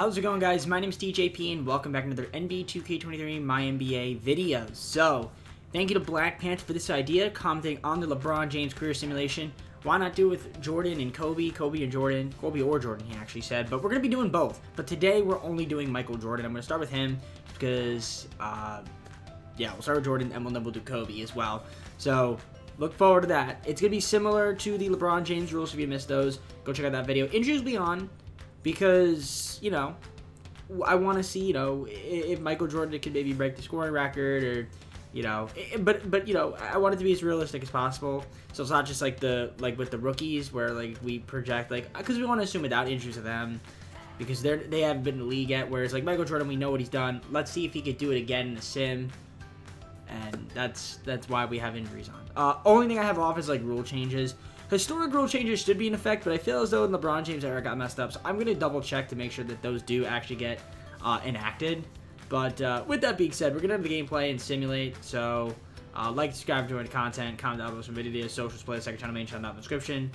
How's it going, guys? My name is TJP and welcome back to another NBA 2K23 MyNBA video. So, thank you to Black Panther for this idea, commenting on the LeBron James career simulation. Why not do it with Jordan and Kobe and Jordan, Kobe or Jordan, he actually said. But we're going to be doing both. But today, we're only doing Michael Jordan. I'm going to start with him because, yeah, we'll start with Jordan and then we'll do Kobe as well. So, look forward to that. It's going to be similar to the LeBron James rules. If you missed those, go check out that video. Injuries will be on. Because, you know, I want to see, you know, if Michael Jordan could maybe break the scoring record or, you know, but you know, I want it to be as realistic as possible. So it's not just like with the rookies where like we project because we want to assume without injuries of them because they haven't been in the league yet. Whereas like Michael Jordan, we know what he's done. Let's see if he could do it again in the sim. And that's why we have injuries on. Only thing I have off is like rule changes. Historic rule changes should be in effect, but I feel as though in LeBron James era got messed up, so I'm going to double check to make sure that those do actually get enacted. But with that being said, we're going to have the gameplay and simulate, so like, subscribe, join the content, comment down below some videos, socials, play, second channel, main channel down in the description,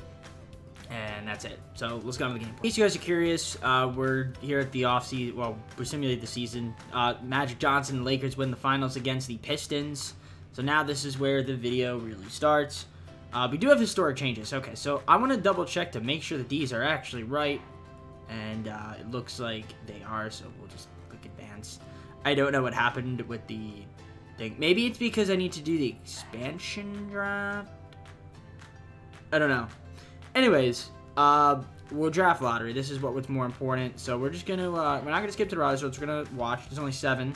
and that's it. So let's go on to the gameplay. In case you guys are curious, we're here at the offseason, well, we're simulating the season. Magic Johnson and Lakers win the finals against the Pistons, so now this is where the video really starts. We do have historic changes. Okay, so I want to double check to make sure that these are actually right. And it looks like they are, so we'll just click advanced. I don't know what happened with the thing. Maybe it's because I need to do the expansion draft. I don't know. Anyways, we'll draft lottery. This is what's more important. So we're just going to, we're not going to skip to the results. We're going to watch. There's only 7.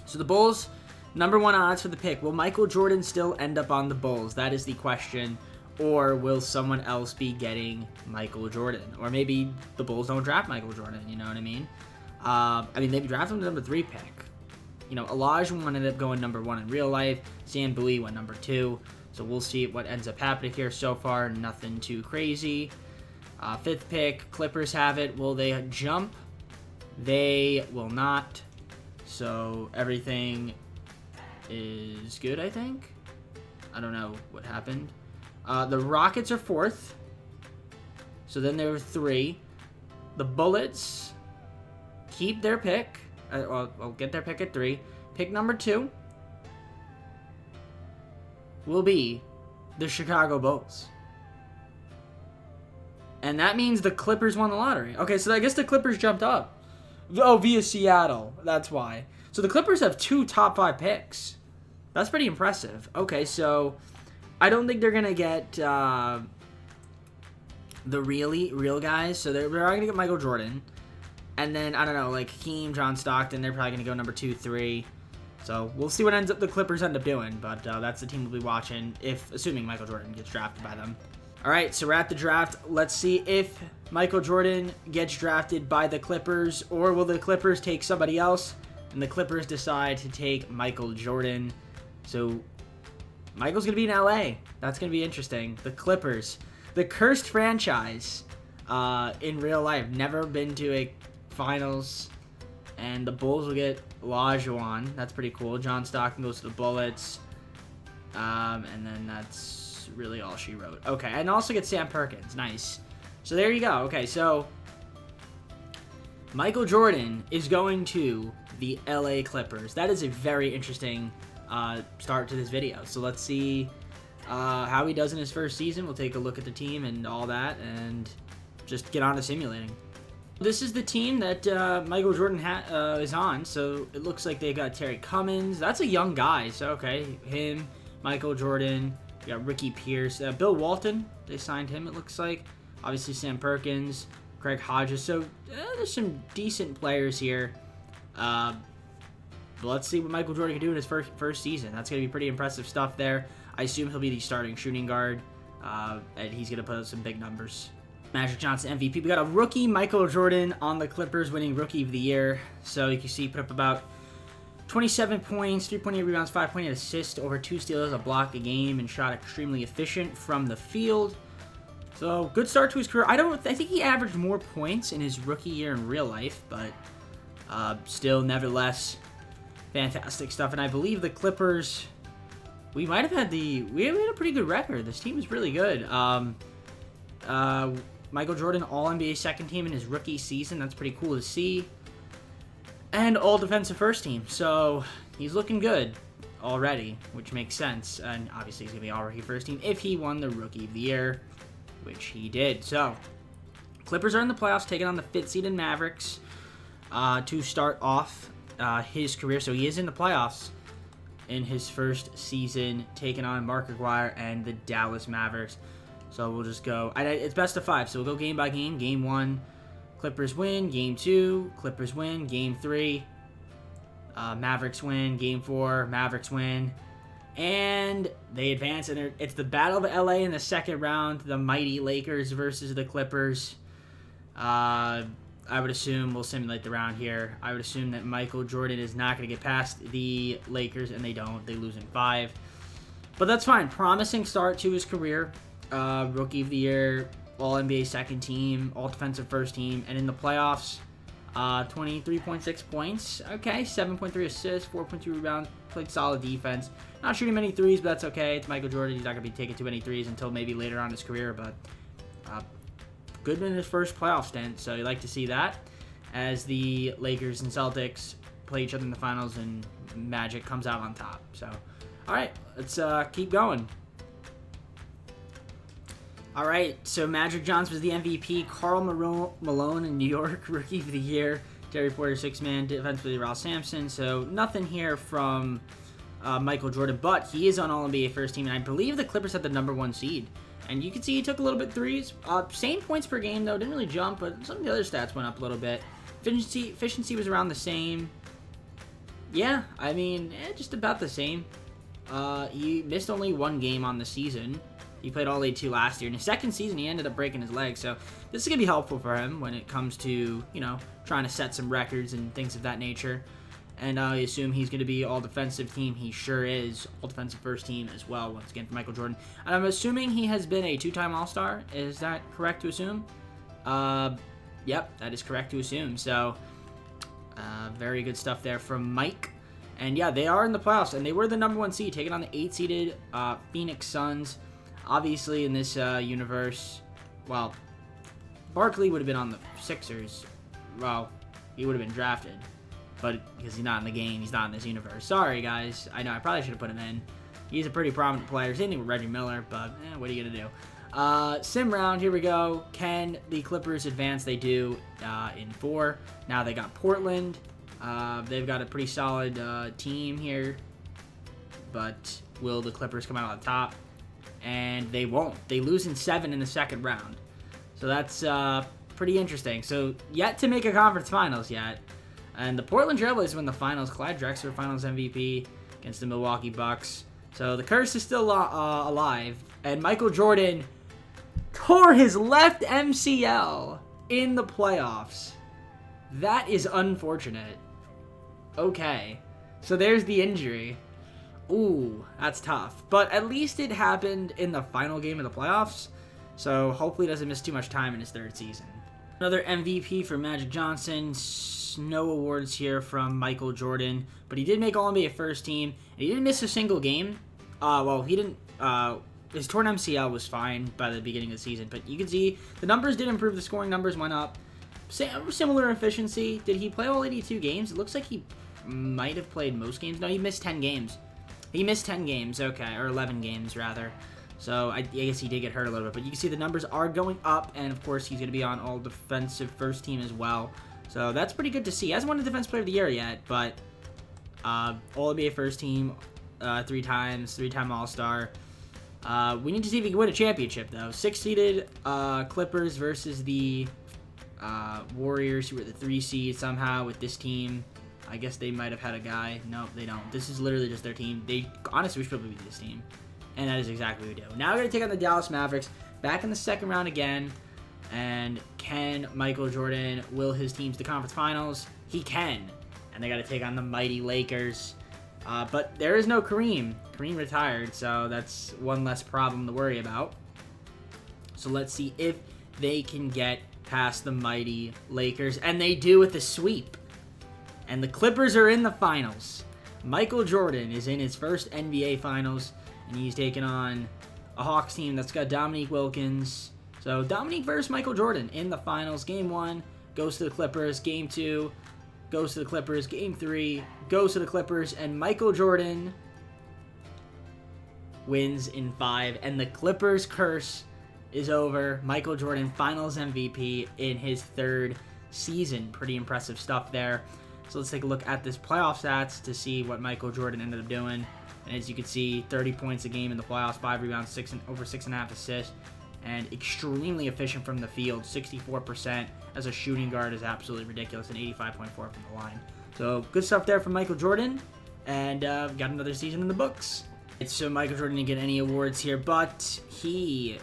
So the Bulls... #1 odds for the pick. Will Michael Jordan still end up on the Bulls? That is the question. Or will someone else be getting Michael Jordan? Or maybe the Bulls don't draft Michael Jordan, you know what I mean? Maybe draft him the #3 pick. You know, Olajuwon ended up going #1 in real life. Stan Bowie went #2. So we'll see what ends up happening here. So far, nothing too crazy. 5th pick, Clippers have it. Will they jump? They will not. So everything is good, I think. I don't know what happened. The Rockets are 4th. So then there were 3. The Bullets keep their pick. I'll get their pick at 3. Pick #2 will be the Chicago Bulls. And that means the Clippers won the lottery. Okay, so I guess the Clippers jumped up. Oh, via Seattle. That's why. So the Clippers have 2 top 5 picks. That's pretty impressive. Okay, so I don't think they're going to get the real guys. So they're going to get Michael Jordan. And then, I don't know, like Hakeem, John Stockton, they're probably going to go #2, 3. So we'll see what the Clippers end up doing. But that's the team we'll be watching, assuming Michael Jordan gets drafted by them. All right, so we're at the draft. Let's see if Michael Jordan gets drafted by the Clippers, or will the Clippers take somebody else? And the Clippers decide to take Michael Jordan. So Michael's going to be in LA. That's going to be interesting. The Clippers, the cursed franchise in real life. Never been to a finals. And the Bulls will get Olajuwon. That's pretty cool. John Stockton goes to the Bullets. And then that's really all she wrote. Okay, and also get Sam Perkins. Nice. So there you go. Okay, so Michael Jordan is going to the LA Clippers. That is a very interesting start to this video. So let's see how he does in his first season. We'll take a look at the team and all that and just get on to simulating. This is the team that Michael Jordan is on. So it looks like they got Terry Cummins. That's a young guy. So, okay, him, Michael Jordan. We got Ricky Pierce. Bill Walton, they signed him, it looks like. Obviously, Sam Perkins, Craig Hodges. So there's some decent players here. But let's see what Michael Jordan can do in his first season. That's going to be pretty impressive stuff there. I assume he'll be the starting shooting guard, and he's going to put up some big numbers. Magic Johnson MVP. We got a rookie, Michael Jordan, on the Clippers, winning Rookie of the Year. So you can see he put up about 27 points, 3.8 rebounds, 5.8 assists, over 2 steals, a block a game, and shot extremely efficient from the field. So good start to his career. I think he averaged more points in his rookie year in real life, but still, nevertheless, fantastic stuff. And I believe the Clippers, we might have had we had a pretty good record. This team is really good. Michael Jordan, All-NBA second team in his rookie season. That's pretty cool to see. And All-Defensive first team. So he's looking good already, which makes sense. And obviously he's going to be All-Rookie first team if he won the Rookie of the Year, which he did. So Clippers are in the playoffs, taking on the 5th seeded Mavericks to start off his career. So he is in the playoffs in his first season, taking on Mark Aguirre and the Dallas Mavericks. So we'll just go. It's best of 5, so we'll go game by game. Game 1, Clippers win. Game 2, Clippers win. Game 3, Mavericks win. Game 4, Mavericks win. And they advance, and it's the Battle of LA in the second round. The mighty Lakers versus the Clippers. I would assume we'll simulate the round here. I would assume that Michael Jordan is not going to get past the Lakers, and they don't. They lose in 5. But that's fine. Promising start to his career. Rookie of the Year, All-NBA second team, All-Defensive first team, and in the playoffs, 23.6 points. Okay, 7.3 assists, 4.2 rebounds. Played solid defense. Not shooting many threes, but that's okay. It's Michael Jordan. He's not going to be taking too many threes until maybe later on in his career, but good in his first playoff stint, so you like to see that as the Lakers and Celtics play each other in the finals and Magic comes out on top. So, all right, let's keep going. All right, so Magic Johnson was the MVP. Karl Malone in New York, Rookie of the Year. Terry Porter, 6-man, defensively Ross Sampson. So nothing here from Michael Jordan, but he is on All-NBA first team, and I believe the Clippers had the #1 seed. And you can see he took a little bit threes. Same points per game, though. Didn't really jump, but some of the other stats went up a little bit. Efficiency was around the same. Yeah, I mean, just about the same. He missed only 1 game on the season. He played all 82 last year. In his second season, he ended up breaking his leg. So this is going to be helpful for him when it comes to, trying to set some records and things of that nature. And I assume he's going to be all-defensive team. He sure is. All-defensive first team as well, once again, for Michael Jordan. And I'm assuming he has been a 2-time All-Star. Is that correct to assume? Yep, that is correct to assume. So, very good stuff there from Mike. And yeah, they are in the playoffs, and they were the #1 seed, taking on the 8-seeded Phoenix Suns. Obviously, in this universe, well, Barkley would have been on the Sixers. Well, he would have been drafted. But because he's not in the game, he's not in this universe. Sorry, guys. I know, I probably should have put him in. He's a pretty prominent player. Same thing with Reggie Miller, but what are you going to do? Sim round, here we go. Can the Clippers advance? They do in 4. Now they got Portland. They've got a pretty solid team here. But will the Clippers come out on top? And they won't. They lose in 7 in the second round. So that's pretty interesting. So yet to make a conference finals yet. And the Portland Trailblazers win the finals. Clyde Drexler, finals MVP against the Milwaukee Bucks. So the curse is still alive. And Michael Jordan tore his left MCL in the playoffs. That is unfortunate. Okay. So there's the injury. Ooh, that's tough. But at least it happened in the final game of the playoffs. So hopefully he doesn't miss too much time in his 3rd season. Another MVP for Magic Johnson. No awards here from Michael Jordan, but he did make All-NBA first team, and he didn't miss a single game. Well, he didn't. His torn MCL was fine by the beginning of the season, but you can see the numbers did improve. The scoring numbers went up. Similar efficiency. Did he play all 82 games? It looks like he might have played most games. No, he missed 10 games. He missed 10 games, okay, or 11 games, rather. So I guess he did get hurt a little bit, but you can see the numbers are going up, and of course he's going to be on All-Defensive first team as well. So that's pretty good to see. He hasn't won the Defense Player of the Year yet, but All-NBA first team 3 times, 3-time All-Star. We need to see if he can win a championship, though. 6-seeded Clippers versus the Warriors, who were the 3 seed somehow with this team. I guess they might have had a guy. No, they don't. This is literally just their team. Honestly, we should probably be this team. And that is exactly what we do. Now we're going to take on the Dallas Mavericks. Back in the second round again. And can Michael Jordan will his teams to conference finals? He can. And they got to take on the mighty Lakers. But there is no Kareem. Kareem retired, so that's one less problem to worry about. So let's see if they can get past the mighty Lakers. And they do with a sweep. And the Clippers are in the finals. Michael Jordan is in his first NBA finals. And he's taking on a Hawks team that's got Dominique Wilkins, So Dominique versus Michael Jordan in the finals. Game 1 goes to the Clippers. Game 2 goes to the Clippers. Game 3 goes to the Clippers. And Michael Jordan wins in 5. And the Clippers curse is over. Michael Jordan, finals MVP in his 3rd season. Pretty impressive stuff there. So let's take a look at this playoff stats to see what Michael Jordan ended up doing. And as you can see, 30 points a game in the playoffs, 5 rebounds, over 6.5 assists, and extremely efficient from the field. 64% as a shooting guard is absolutely ridiculous, and 85.4 from the line. So good stuff there from Michael Jordan, and got another season in the books. So Michael Jordan didn't get any awards here, but he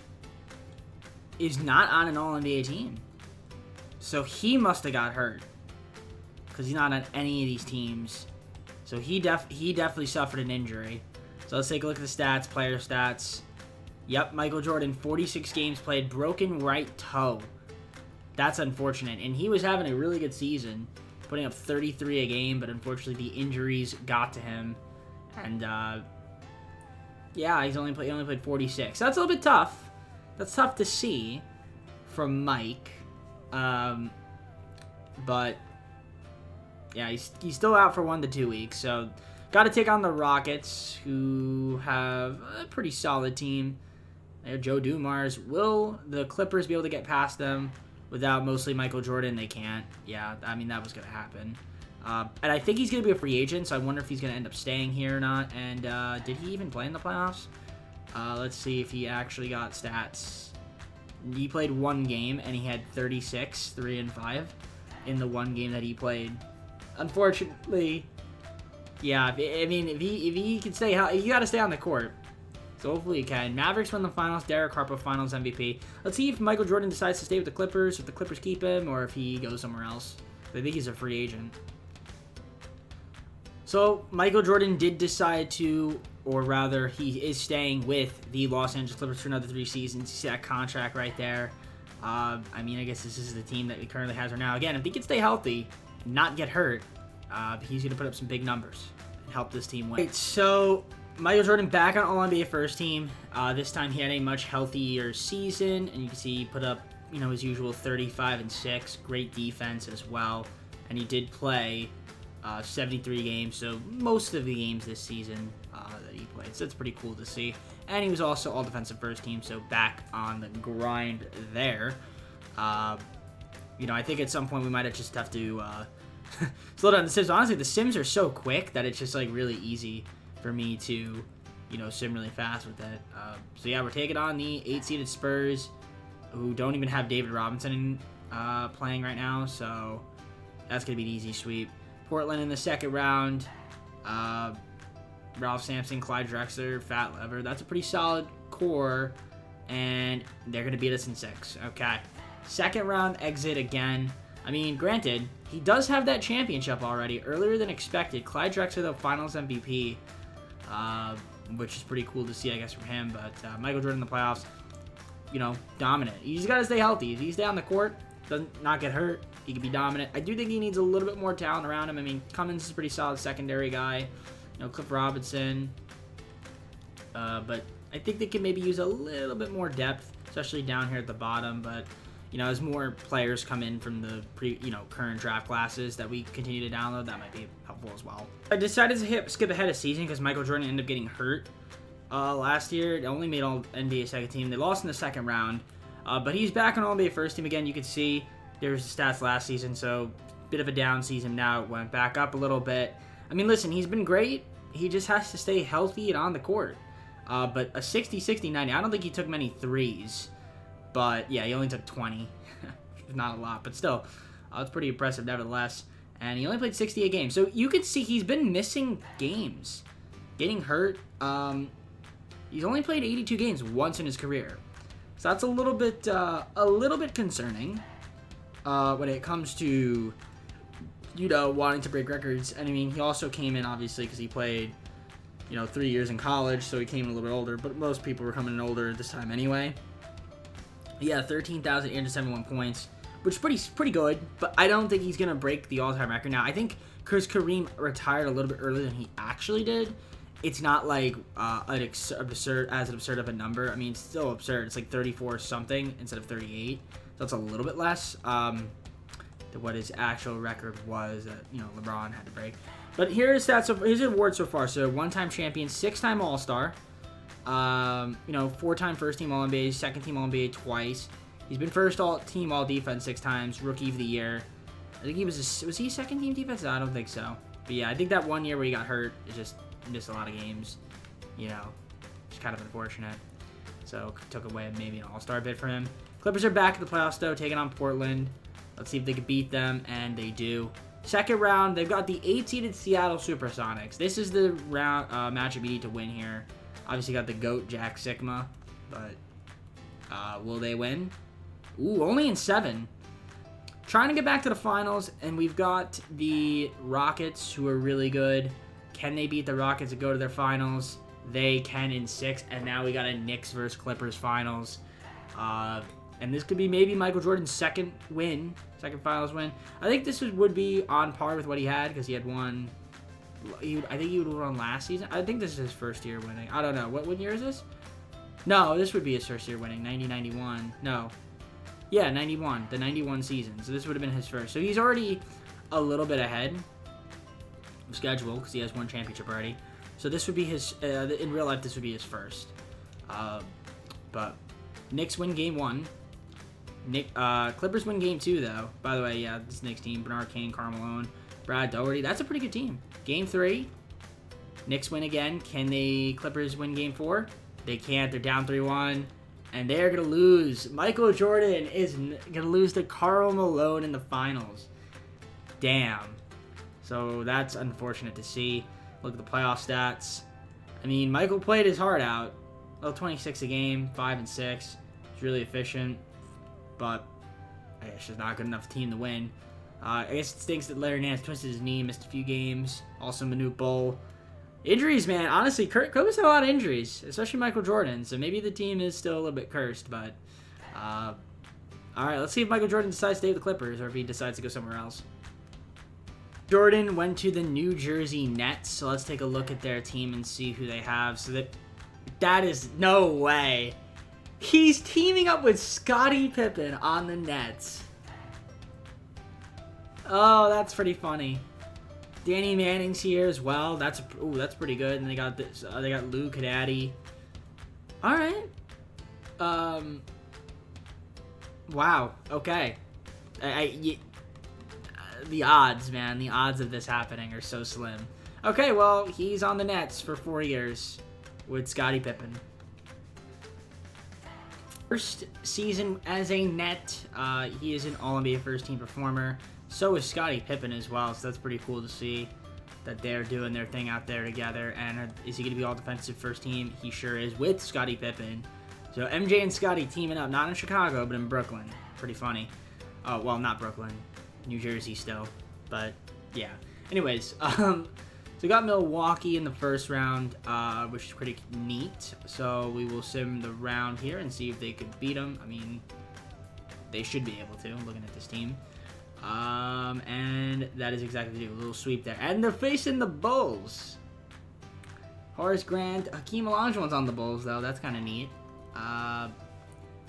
is not on an All-NBA team. So he must have got hurt, because he's not on any of these teams. So he definitely suffered an injury. So let's take a look at the stats, player stats. Yep, Michael Jordan, 46 games played, broken right toe. That's unfortunate. And he was having a really good season, putting up 33 a game, but unfortunately the injuries got to him. And yeah, he only played 46. So that's a little bit tough. That's tough to see from Mike. But yeah, he's still out for 1 to 2 weeks. So got to take on the Rockets, who have a pretty solid team. They're Joe Dumars. Will the Clippers be able to get past them without mostly Michael Jordan? They can't. Yeah, I mean, that was going to happen. And I think he's going to be a free agent, so I wonder if he's going to end up staying here or not. And did he even play in the playoffs? Let's see if he actually got stats. He played 1 game, and he had 36, 3 and 5 in the 1 game that he played. Unfortunately, yeah, I mean, if he can stay, you got to stay on the court. So hopefully he can. Mavericks win the finals. Derek Harper, finals MVP. Let's see if Michael Jordan decides to stay with the Clippers, if the Clippers keep him, or if he goes somewhere else. I think he's a free agent. So Michael Jordan did decide to, or rather, he is staying with the Los Angeles Clippers for another 3 seasons. You see that contract right there. I mean, I guess this is the team that he currently has right now. Again, if he can stay healthy, not get hurt, he's going to put up some big numbers and help this team win. Right, so Michael Jordan back on All-NBA first team. This time he had a much healthier season, and you can see he put up, his usual 35 and 6. Great defense as well, and he did play 73 games, so most of the games this season that he played. So it's pretty cool to see. And he was also all-defensive first team, so back on the grind there. I think at some point we might just have to slow down the Sims. Honestly, the Sims are so quick that it's just like really easy for me to, sim really fast with it. So yeah, we're taking on the 8-seeded Spurs, who don't even have David Robinson playing right now, so that's going to be an easy sweep. Portland in the 2nd round. Ralph Sampson, Clyde Drexler, Fat Lever. That's a pretty solid core, and they're going to beat us in 6. Okay. 2nd round exit again. I mean, granted, he does have that championship already, earlier than expected. Clyde Drexler, the finals MVP, which is pretty cool to see, I guess, from him. But Michael Jordan in the playoffs, dominant. You just got to stay healthy. If he stay on the court, doesn't not get hurt, he can be dominant. I do think he needs a little bit more talent around him. I mean, Cummins is a pretty solid secondary guy. Cliff Robinson. But I think they can maybe use a little bit more depth, especially down here at the bottom. But, as more players come in from the current draft classes that we continue to download, that might be helpful as well. I decided to skip ahead of season because Michael Jordan ended up getting hurt last year. It only made all NBA 2nd team. They lost in the 2nd round. But he's back on All-NBA first team again. You can see there's the stats last season, so bit of a down season now. It went back up a little bit. I mean, listen, he's been great. He just has to stay healthy and on the court. But a 60, 60, 90. I don't think he took many threes. But, yeah, he only took 20. Not a lot, but still. It's pretty impressive nevertheless. And he only played 68 games. So you can see he's been missing games. Getting hurt. He's only played 82 games once in his career. So that's a little bit concerning when it comes to, wanting to break records. And I mean, he also came in obviously because he played, 3 years in college, so he came in a little bit older. But most people were coming in older this time anyway. Yeah, 13,871 points, which is pretty good. But I don't think he's gonna break the all-time record now. I think Kareem retired a little bit earlier than he actually did. it's not like absurd of a number. I mean, it's still absurd. It's like 34 something instead of 38. So it's a little bit less than what his actual record was that, you know, LeBron had to break. But here's stats of his awards so far. So 1-time champion, 6-time All-Star, you know, 4-time first-team All-NBA, second-team All-NBA twice. He's been first-team All-Defense 6 times, Rookie of the Year. I think he was he second-team defense? I don't think so. But yeah, I think that 1 year where he got hurt is just missed a lot of games, you know, it's kind of unfortunate. So took away maybe an all-star bid for him. Clippers are back in the playoffs though, taking on Portland. Let's see if they can beat them, and they do. Second round, they've got the 8-seeded Seattle Supersonics. This is the round matchup you need to win here. Obviously got the GOAT Jack Sigma, but will they win? Ooh, only in 7. Trying to get back to the finals, and we've got the Rockets, who are really good. Can they beat the Rockets and go to their finals? They can in 6, and now we got a Knicks versus Clippers finals. And this could be maybe Michael Jordan's second finals win. I think this would be on par with what he had, because he had one. I think he would have won last season. I think this is his first year winning. I don't know. What year is this? No, this would be his first year winning. 90-91. No. Yeah, 91. The 91 season. So this would have been his first. So he's already a little bit ahead of schedule because he has one championship already. So this would be his, in real life, this would be his first. But Knicks win game 1. Clippers win game 2, though. By the way, yeah, this Knicks team, Bernard King, Karl Malone, Brad Daugherty. That's a pretty good team. Game 3, Knicks win again. Can the Clippers win game 4? They can't. They're down 3-1. And they're going to lose. Michael Jordan is going to lose to Karl Malone in the finals. Damn. So that's unfortunate to see. Look at the playoff stats. I mean, Michael played his heart out. Well, 26 a game, 5 and 6. He's really efficient. But I guess just not a good enough team to win. I guess it stinks that Larry Nance twisted his knee, missed a few games. Also, Manute Bol. Injuries, man. Honestly, Kobe's had a lot of injuries, especially Michael Jordan. So maybe the team is still a little bit cursed. But, all right, let's see if Michael Jordan decides to stay with the Clippers or if he decides to go somewhere else. Jordan went to the New Jersey Nets. So let's take a look at their team and see who they have. So that is no way. He's teaming up with Scottie Pippen on the Nets. Oh, that's pretty funny. Danny Manning's here as well. That's pretty good. And they got this. They got Lou Cadady. All right. Wow. Okay. The odds, man. The odds of this happening are so slim. Okay. Well, he's on the Nets for 4 years with Scottie Pippen. First season as a Net. He is an All-NBA first-team performer. So is Scottie Pippen as well, so that's pretty cool to see that they're doing their thing out there together. And is he going to be all-defensive first team? He sure is, with Scottie Pippen. So MJ and Scottie teaming up, not in Chicago, but in Brooklyn. Pretty funny. Oh, well, not Brooklyn. New Jersey still. But, yeah. Anyways, so we got Milwaukee in the first round, which is pretty neat. So we will sim the round here and see if they could beat them. I mean, they should be able to, looking at this team. And that is exactly what they do. A little sweep there. And they're facing the Bulls. Horace Grant. Hakeem Olajuwon's on the Bulls, though. That's kind of neat.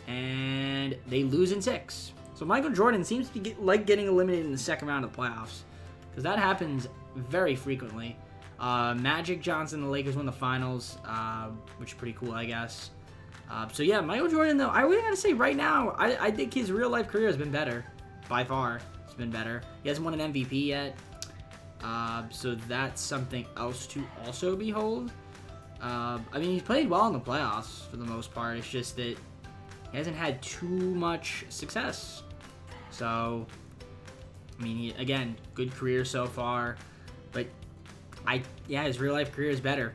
And they lose in 6. So Michael Jordan seems to like getting eliminated in the second round of the playoffs. Because that happens very frequently. Magic Johnson, the Lakers won the finals, which is pretty cool, I guess. So yeah, Michael Jordan, though, I really gotta say right now, I think his real-life career has been better. By far. It's been better. He hasn't won an MVP yet. So that's something else to also behold. I mean, he's played well in the playoffs for the most part. It's just that he hasn't had too much success. So, I mean, again, good career so far. But, his real-life career is better.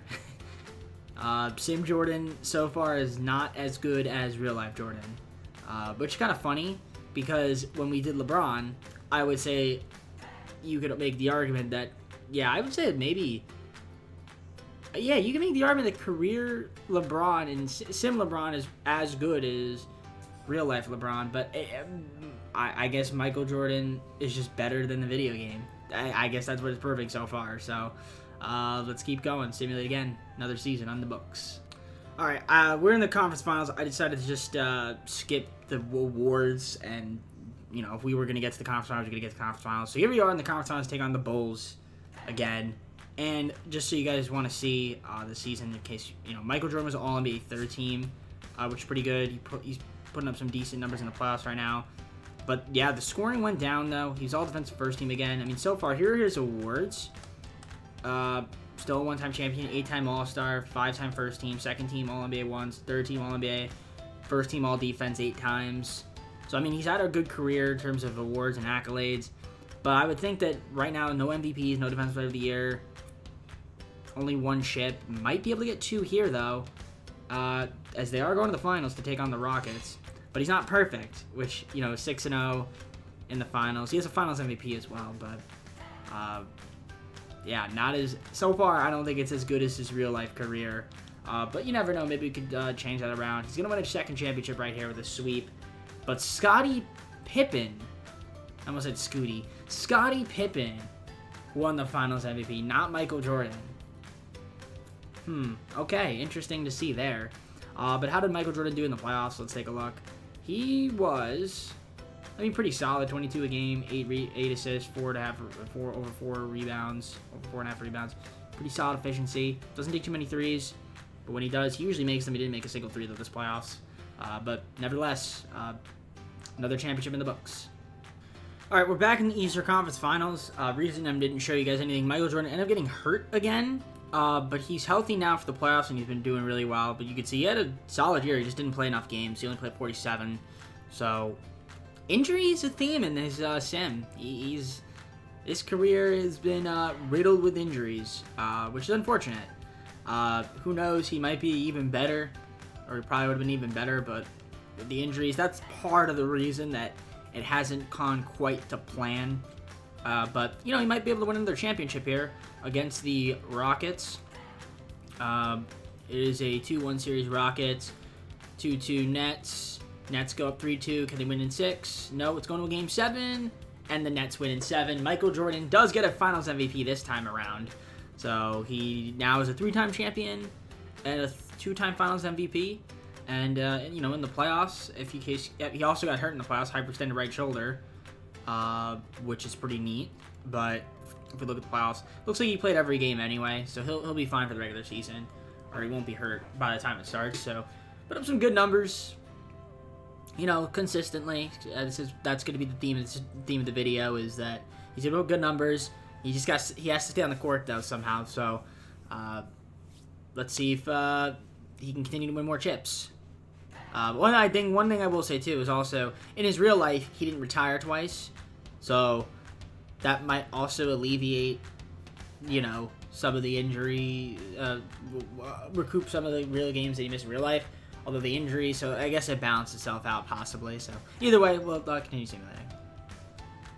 Sim Jordan so far is not as good as real-life Jordan. Which is kind of funny. Because when we did LeBron, I would say you could make the argument that, I would say maybe, you can make the argument that career LeBron and sim LeBron is as good as real life LeBron, but I guess Michael Jordan is just better than the video game. I guess that's what it's proving so far. So, let's keep going. Simulate again. Another season on the books. All right, we're in the conference finals. I decided to just skip the awards, and if we were gonna get to the conference finals, we're gonna get to the conference finals. So here we are in the conference finals, take on the Bulls again. And just so you guys want to see the season, in case Michael Jordan was All-NBA third team, which is pretty good. He's putting up some decent numbers in the playoffs right now. But yeah, the scoring went down though. He's all defensive first team again. I mean, so far here are his awards. Still a one-time champion, 8-time All-Star, 5-time first team, second team All-NBA once, third team All-NBA, first team All-Defense 8 times. So I mean, he's had a good career in terms of awards and accolades. But I would think that right now, no MVPs, no Defensive Player of the Year. Only one chip. Might be able to get 2 here, though, as they are going to the finals to take on the Rockets. But he's not perfect, which, 6-0 in the finals. He has a finals MVP as well, but, yeah, not as... So far, I don't think it's as good as his real-life career. But you never know. Maybe we could change that around. He's going to win a second championship right here with a sweep. But Scottie Pippen... I almost said Scooty. Scottie Pippen won the finals MVP, not Michael Jordan. Okay, interesting to see there. But how did Michael Jordan do in the playoffs? Let's take a look. He was, pretty solid. 22 a game, 8 assists, 4.5 rebounds. Pretty solid efficiency. Doesn't take too many threes, but when he does, he usually makes them. He didn't make a single three though this playoffs. But nevertheless, another championship in the books. All right, we're back in the Eastern Conference Finals. Reason I didn't show you guys anything, Michael Jordan ended up getting hurt again. But he's healthy now for the playoffs, and he's been doing really well. But you can see he had a solid year. He just didn't play enough games. He only played 47. So, injury is a theme in his sim. His career has been riddled with injuries, which is unfortunate. Who knows? He might be even better, or he probably would have been even better. But with the injuries, that's part of the reason that it hasn't gone quite to plan. But, he might be able to win another championship here against the Rockets. It is a 2-1 series Rockets, 2-2 Nets. Nets go up 3-2. Can they win in 6? No, it's going to a Game 7, and the Nets win in 7. Michael Jordan does get a Finals MVP this time around. So he now is a 3-time champion and a 2-time Finals MVP. And, in the playoffs, he also got hurt in the playoffs, hyperextended right shoulder. Which is pretty neat, but if we look at the playoffs, looks like he played every game anyway, so he'll be fine for the regular season, or he won't be hurt by the time it starts. So, put up some good numbers, consistently. That's going to be the theme of the video, is that he's able to put good numbers. He has to stay on the court though somehow. So, let's see if he can continue to win more chips. One thing I will say too is also in his real life he didn't retire twice, so that might also alleviate, some of the injury, recoup some of the real games that he missed in real life. Although the injury, so I guess it balanced itself out possibly. So either way, we'll continue simulating.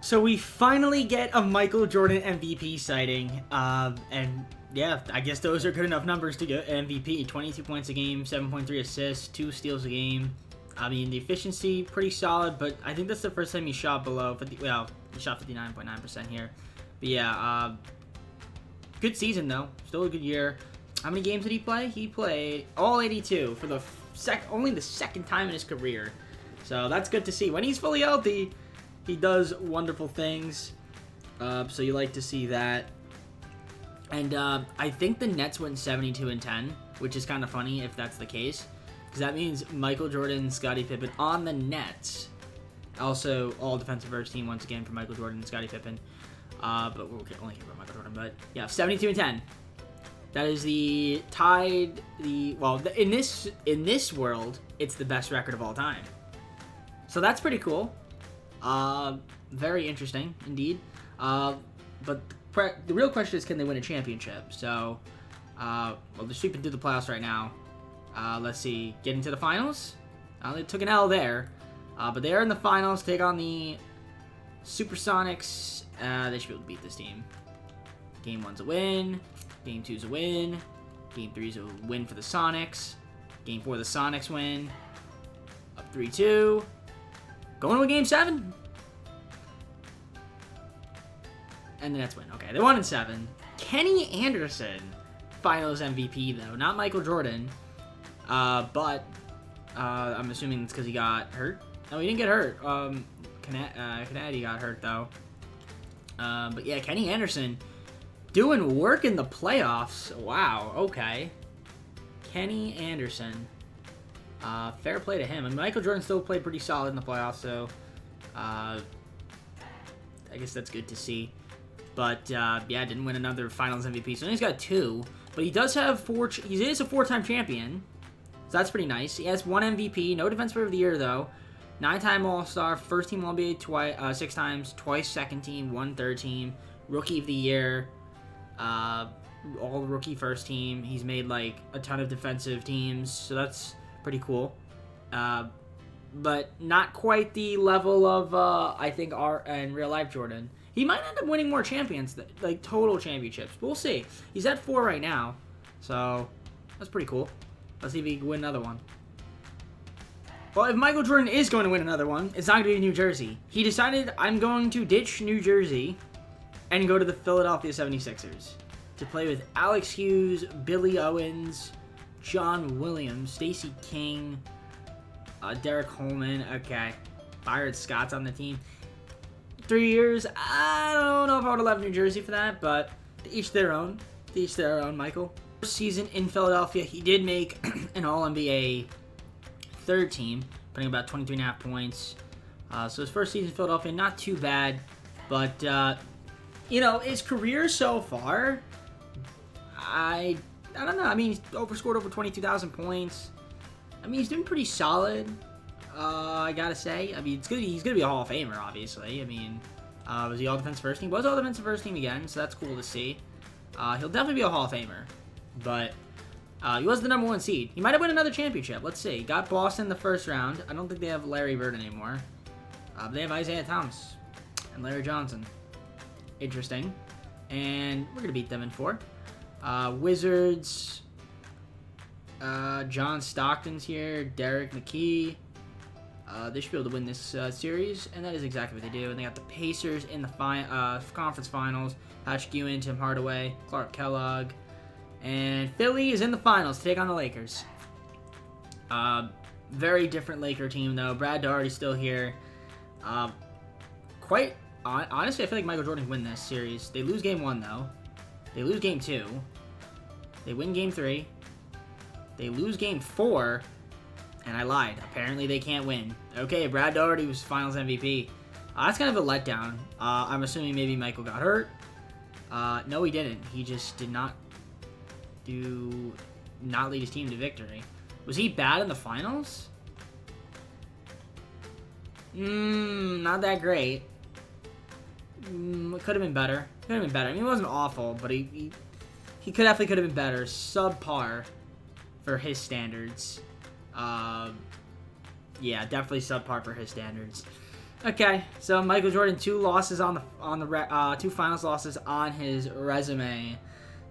So we finally get a Michael Jordan MVP sighting, and yeah, I guess those are good enough numbers to get MVP. 22 points a game, 7.3 assists, 2 steals a game. I mean, the efficiency, pretty solid, but I think that's the first time he shot below 50. Well, he shot 59.9% here. But yeah, good season, though. Still a good year. How many games did he play? He played all 82 for the only the second time in his career. So that's good to see. When he's fully healthy, he does wonderful things. So you like to see that. And I think the Nets went 72-10, which is kind of funny if that's the case, because that means Michael Jordan and Scottie Pippen on the Nets. Also, all defensive first team once again for Michael Jordan and Scottie Pippen. But we'll only hear about Michael Jordan. But yeah, 72-10. That is in this world, it's the best record of all time. So that's pretty cool. Very interesting indeed. But the real question is, can they win a championship? So, they're sweeping through the playoffs right now. Let's see, getting to the finals. They took an L there, but they are in the finals. Take on the Supersonics. They should be able to beat this team. Game 1's a win. Game 2's a win. Game 3's a win for the Sonics. Game 4, the Sonics win. Up 3-2. Going to a Game 7. and the Nets win. Okay, they won in 7. Kenny Anderson, Finals MVP though, not Michael Jordan. But I'm assuming it's because he got hurt. No, he didn't get hurt. Kennedy got hurt though. But yeah, Kenny Anderson doing work in the playoffs. Wow. Okay. Kenny Anderson. Fair play to him. And Michael Jordan still played pretty solid in the playoffs, so I guess that's good to see. But yeah, didn't win another Finals MVP. So now he's got 2. But he does have 4. He is a 4-time champion. So that's pretty nice. He has 1 MVP. No Defensive Player of the Year, though. 9-time All-Star. First team All-NBA twice, 6 times. Twice second team. 1 third team. Rookie of the Year. All-rookie first team. He's made, like, a ton of defensive teams. So that's pretty cool. But not quite the level of, I think, and real-life Jordan. He might end up winning more champions, like total championships. But we'll see. He's at 4 right now, so that's pretty cool. Let's see if he can win another one. Well, if Michael Jordan is going to win another one, it's not going to be New Jersey. He decided, I'm going to ditch New Jersey and go to the Philadelphia 76ers to play with Alex Hughes, Billy Owens, John Williams, Stacey King, Derek Holman. Okay, Byron Scott's on the team. 3 years. I don't know if I would have left New Jersey for that, but to each their own. To each their own, Michael. First season in Philadelphia, he did make an All-NBA third team, putting about 23.5 points. So his first season in Philadelphia, not too bad. But, you know, his career so far, I don't know. I mean, he's scored over 22,000 points. I mean, he's doing pretty solid. I gotta say. I mean, he's gonna be a Hall of Famer, obviously. I mean, was he All-Defensive First Team? Was All-Defensive First Team again, so that's cool to see. He'll definitely be a Hall of Famer. But he was the #1 seed. He might have won another championship. Let's see. Got Boston in the first round. I don't think they have Larry Bird anymore. But they have Isaiah Thomas and Larry Johnson. Interesting. And we're gonna beat them in 4. Wizards. John Stockton's here. Derek McKee. They should be able to win this series, and that is exactly what they do. And they got the Pacers in the conference finals. Patrick Ewing, Tim Hardaway, Clark Kellogg. And Philly is in the finals to take on the Lakers. Very different Laker team, though. Brad Daugherty's still here. Honestly, I feel like Michael Jordan can win this series. They lose game 1, though. They lose game 2. They win game 3. They lose game 4. And I lied. Apparently they can't win. Okay, Brad Daugherty was Finals MVP. That's kind of a letdown. I'm assuming maybe Michael got hurt. No, he didn't. He just did not lead his team to victory. Was he bad in the finals? Not that great. It could have been better. Could have been better. I mean, it wasn't awful, but he definitely could have been better. Subpar for his standards. Yeah, definitely subpar for his standards. Okay, so Michael Jordan, 2 losses on the 2 finals losses on his resume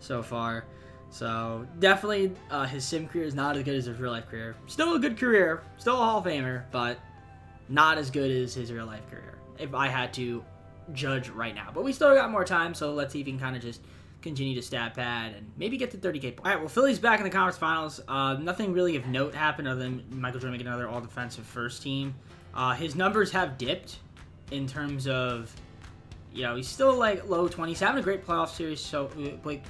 so far. So definitely his sim career is not as good as his real life career. Still a good career, still a Hall of Famer, but not as good as his real life career, if I had to judge right now. But we still got more time, so let's see if he can kind of just continue to stat pad and maybe get to 30K points. All right, well, Philly's back in the conference finals. Nothing really of note happened other than Michael Jordan making another all-defensive first team. His numbers have dipped in terms of, you know, he's still like low 20s, having a great playoff series,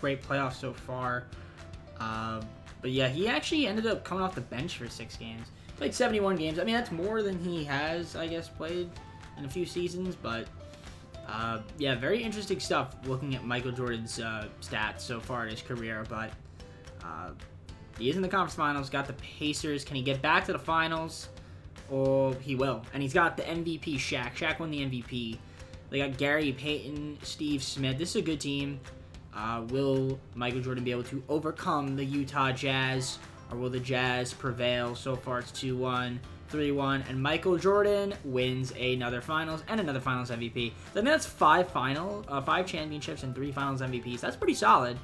great playoffs so far. But yeah, he actually ended up coming off the bench for 6 games. Played 71 games. I mean, that's more than he has, I guess, played in a few seasons, but yeah, very interesting stuff looking at Michael Jordan's stats so far in his career, but he is in the conference finals, got the Pacers. Can he get back to the finals? Oh, he will. And he's got the MVP, Shaq. Shaq won the MVP. They got Gary Payton, Steve Smith. This is a good team. Will Michael Jordan be able to overcome the Utah Jazz, or will the Jazz prevail? So far, it's 2-1. 3-1, and Michael Jordan wins another finals and another finals MVP. So I think that's 5 championships and 3 finals MVPs. That's pretty solid.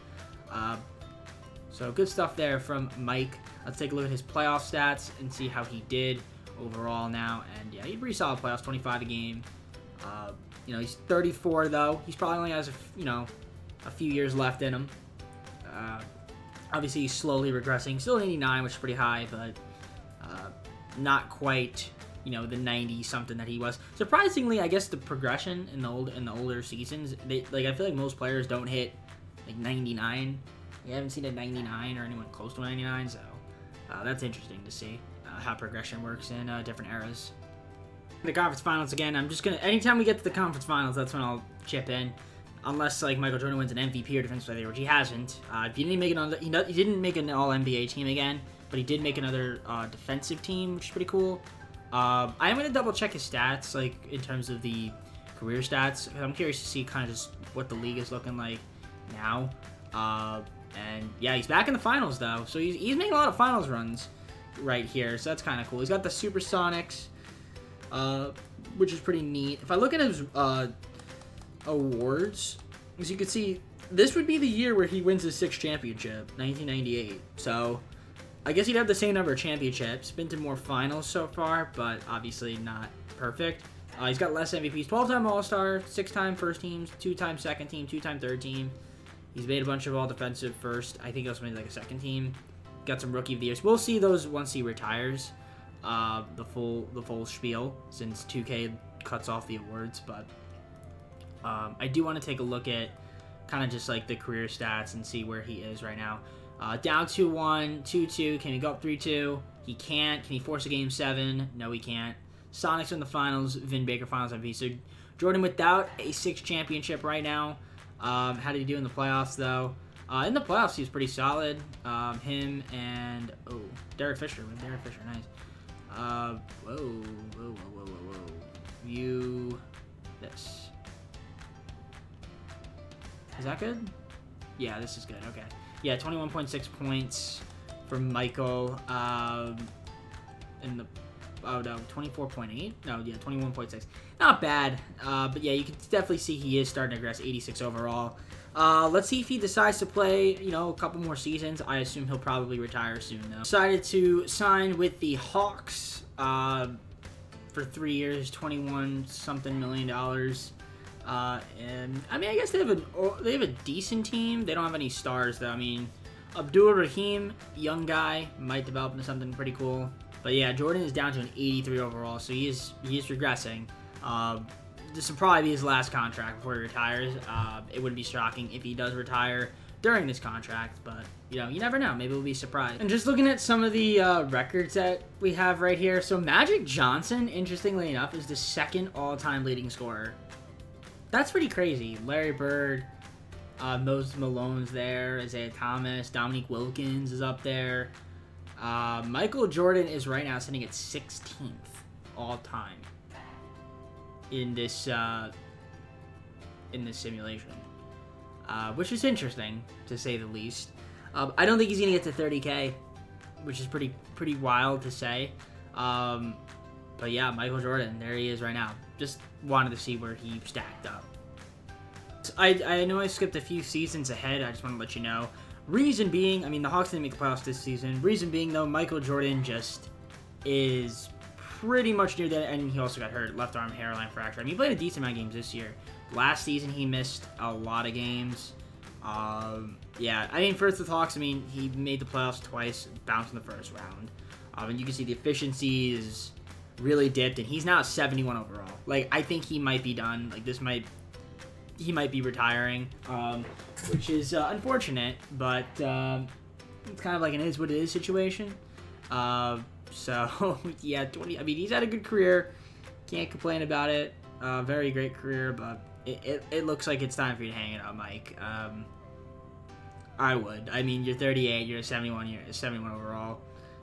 So good stuff there from Mike. Let's take a look at his playoff stats and see how he did overall now. And yeah, he had pretty solid playoffs, 25 a game. You know, he's 34 though. He's probably only has a few years left in him. Obviously, he's slowly regressing. Still an 89, which is pretty high, but not quite, the 90-something that he was. Surprisingly, I guess the progression in the older seasons, I feel like most players don't hit like 99. You haven't seen a 99 or anyone close to 99, so that's interesting to see how progression works in different eras. The conference finals again. I'm just gonna, anytime we get to the conference finals, that's when I'll chip in. Unless like Michael Jordan wins an MVP or Defensive Player of the Year, which he hasn't. He didn't make another. He didn't make an All NBA team again, but he did make another defensive team, which is pretty cool. I am gonna double check his stats, like in terms of the career stats. I'm curious to see kind of just what the league is looking like now. And yeah, he's back in the finals though, so he's making a lot of finals runs right here. So that's kind of cool. He's got the Supersonics, which is pretty neat. If I look at his awards, as you can see, this would be the year where he wins his 6th championship, 1998. So I guess he'd have the same number of championships. Been to more finals so far, but obviously not perfect. He's got less MVPs, 12-time All-Star, 6-time first teams, 2-time second team, 2-time third team. He's made a bunch of all-defensive first. I think he also made like a second team. Got some Rookie of the Years. We'll see those once he retires. The full spiel, since 2K cuts off the awards, but I do want to take a look at kind of just like the career stats and see where he is right now. Down 2-1, 2-2. Can he go up 3-2? He can't. Can he force a game 7? No, he can't. Sonics in the finals. Vin Baker finals MVP. So Jordan without a 6th championship right now. How did he do in the playoffs though? In the playoffs, he was pretty solid. Him and Derek Fisher. Derek Fisher, nice. Whoa. View this. Is that good? Yeah, this is good. Okay. Yeah, 21.6 points for Michael. In the 24.8. No, yeah, 21.6. Not bad. But yeah, you can definitely see he is starting to regress. 86 overall. Let's see if he decides to play, a couple more seasons. I assume he'll probably retire soon, though. Decided to sign with the Hawks for 3 years, $21-something million. And I mean, I guess they have a decent team. They don't have any stars, though. I mean, Abdul Rahim, young guy, might develop into something pretty cool. But yeah, Jordan is down to an 83 overall, so he is regressing. This will probably be his last contract before he retires. It wouldn't be shocking if he does retire during this contract, but you never know. Maybe we'll be surprised. And just looking at some of the records that we have right here, so Magic Johnson, interestingly enough, is the 2nd all-time leading scorer. That's pretty crazy. Larry Bird, Moses Malone's there, Isaiah Thomas, Dominique Wilkins is up there. Michael Jordan is right now sitting at 16th all-time in this simulation, which is interesting to say the least. I don't think he's gonna get to 30K, which is pretty wild to say. But yeah, Michael Jordan, there he is right now. Just wanted to see where he stacked up. I know I skipped a few seasons ahead. I just want to let you know. Reason being, I mean, the Hawks didn't make the playoffs this season. Reason being, though, Michael Jordan just is pretty much near that, and he also got hurt, left arm hairline fracture. I mean, he played a decent amount of games this year. Last season, he missed a lot of games. Yeah, I mean, first with Hawks, I mean, he made the playoffs twice, bounced in the first round. And you can see the efficiency is really dipped, and he's now 71 overall. Like, I think he might be done. Like, he might be retiring, which is unfortunate, but it's kind of like an is what it is situation. So yeah, I mean, he's had a good career. Can't complain about it. Very great career, but it looks like it's time for you to hang it up, Mike. I would. I mean, you're 38. You're 71 overall.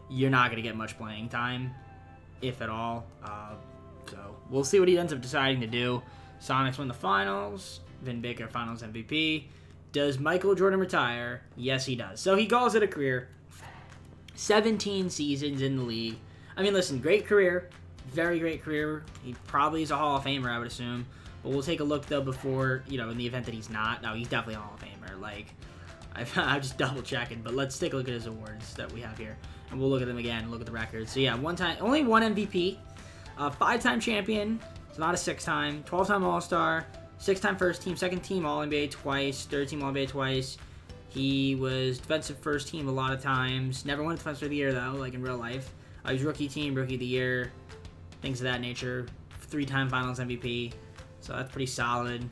You're not gonna get much playing time, if at all. So we'll see what he ends up deciding to do. Sonics win the finals. Vin Baker finals MVP. Does Michael Jordan retire? Yes, he does. So he calls it a career. 17 seasons in the league. I mean, listen, great career. Very great career. He probably is a Hall of Famer, I would assume. But we'll take a look, though, before, in the event that he's not. No, he's definitely a Hall of Famer. Like, I'm just double checking. But let's take a look at his awards that we have here. And we'll look at them again, look at the records. So, yeah, only one MVP. 5-time champion. So not a 6-time, 12-time All-Star, 6-time first team, second team All-NBA twice, third team All-NBA twice. He was defensive first team a lot of times. Never won defensive of the year though, like in real life. He was rookie team, rookie of the year, things of that nature. 3-time Finals MVP, so that's pretty solid.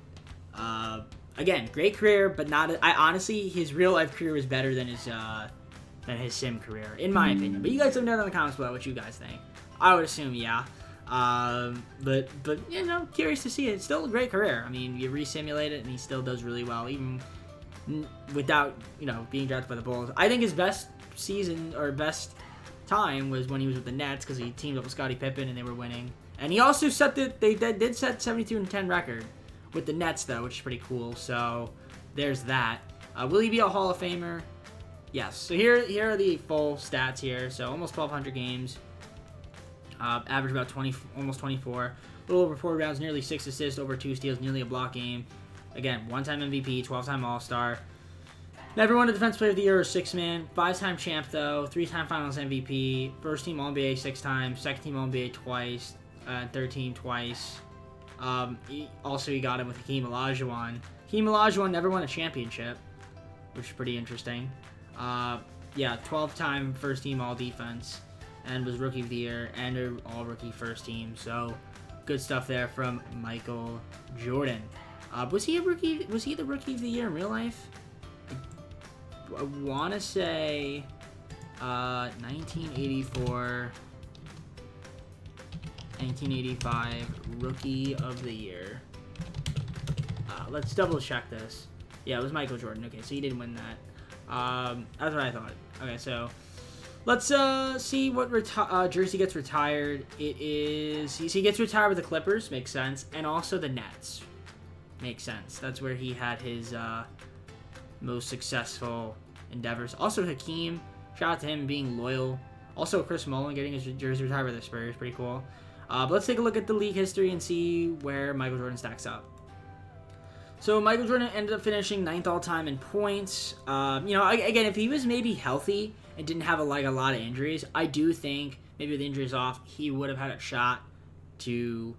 Again, great career, but not. I honestly, his real life career was better than his sim career, in my opinion. But you guys let me know in the comments below what you guys think. I would assume yeah. But you know, curious to see it. It's still a great career. I mean, you re-simulate it, and he still does really well, even without, you know, being drafted by the Bulls. I think his best season or best time was when he was with the Nets, because he teamed up with Scottie Pippen and they were winning. And he also set they did set 72-10 record with the Nets though, which is pretty cool. So there's that. Will he be a Hall of Famer? Yes. So here are the full stats here. So almost 1,200 games. Average about 20, almost 24. A little over 4 rebounds, nearly 6 assists, over 2 steals, nearly a block game. Again, 1-time MVP, 12-time All-Star. Never won a Defensive Player of the Year or 6-man. 5-time champ, though. 3-time Finals MVP. First team All-NBA 6 times. Second team All-NBA twice. Third team twice. He got him with Hakeem Olajuwon. Hakeem Olajuwon never won a championship, which is pretty interesting. 12-time first team All-Defense. And was Rookie of the Year and an All-Rookie first team. So, good stuff there from Michael Jordan. Was he a rookie? Was he the Rookie of the Year in real life? I want to say 1984, 1985 Rookie of the Year. Let's double check this. Yeah, it was Michael Jordan. Okay, so he didn't win that. That's what I thought. Okay, so let's see what jersey gets retired. It is he gets retired with the Clippers, makes sense, and also the Nets, makes sense. That's where he had his most successful endeavors. Also Hakeem, shout out to him being loyal. Also Chris Mullin getting his jersey retired with the Spurs, pretty cool. But let's take a look at the league history and see where Michael Jordan stacks up. So Michael Jordan ended up finishing 9th all-time in points. Again, if he was maybe healthy and didn't have a lot of injuries, I do think maybe with injuries off, he would have had a shot to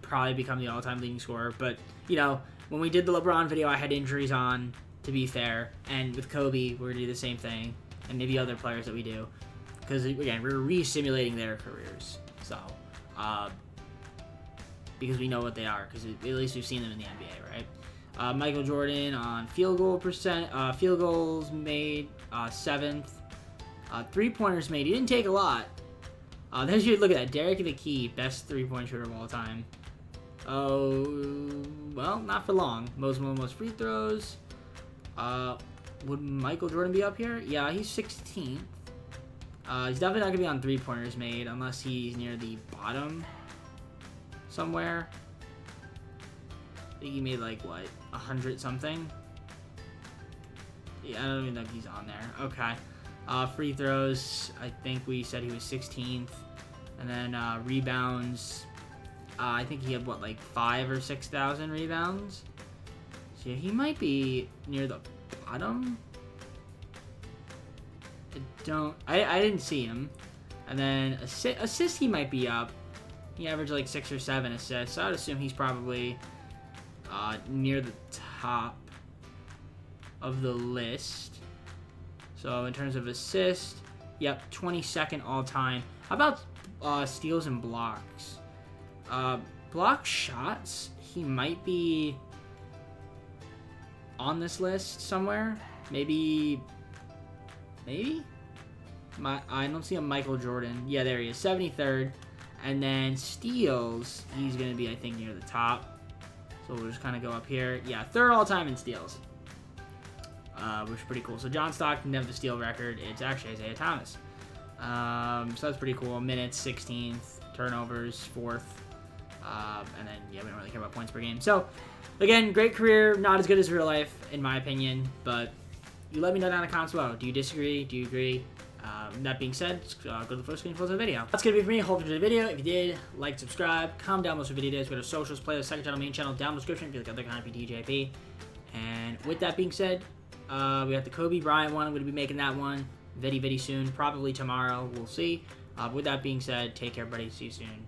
probably become the all-time leading scorer. But, you know, when we did the LeBron video, I had injuries on, to be fair. And with Kobe, we're going to do the same thing. And maybe other players that we do. Because, again, we're re-simulating their careers. So, because we know what they are. Because at least we've seen them in the NBA, right? Michael Jordan on field goals made, 7th. 3-pointers made. He didn't take a lot. There's your look at that. Derek the Key, best 3-point shooter of all time. Oh, well, not for long. Most free throws. Would Michael Jordan be up here? Yeah, he's 16th. He's definitely not going to be on 3-pointers made unless he's near the bottom somewhere. I think he made like, what, 100 something? Yeah, I don't even know if he's on there. Okay. Free throws, I think we said he was 16th. And then rebounds, I think he had, what, like 5,000 or 6,000 rebounds? So yeah, he might be near the bottom. I didn't see him. And then assist he might be up. He averaged like 6 or 7 assists, so I'd assume he's probably near the top of the list. So in terms of assist, yep, 22nd all time. How about steals and blocks? Block shots, he might be on this list somewhere. Maybe. I don't see a Michael Jordan. Yeah, there he is, 73rd. And then steals, he's going to be, I think, near the top. So we'll just kind of go up here. Yeah, 3rd all-time in steals, which is pretty cool. So John Stockton didn't have the steal record. It's actually Isaiah Thomas. So that's pretty cool. Minutes, 16th. Turnovers, 4th. And then, yeah, we don't really care about points per game. So, again, great career. Not as good as real life, in my opinion. But you let me know down in the comments below. Do you disagree? Do you agree? That being said, go to the first screen and close the video. That's going to be for me. Hope you enjoyed the video. If you did, like, subscribe, comment down those videos. Go to socials, playlist, second channel, main channel, down in the description if you like other content for DJP. And with that being said, we got the Kobe Bryant one. I'm going to be making that one very soon. Probably tomorrow. We'll see. With that being said, take care, everybody. See you soon.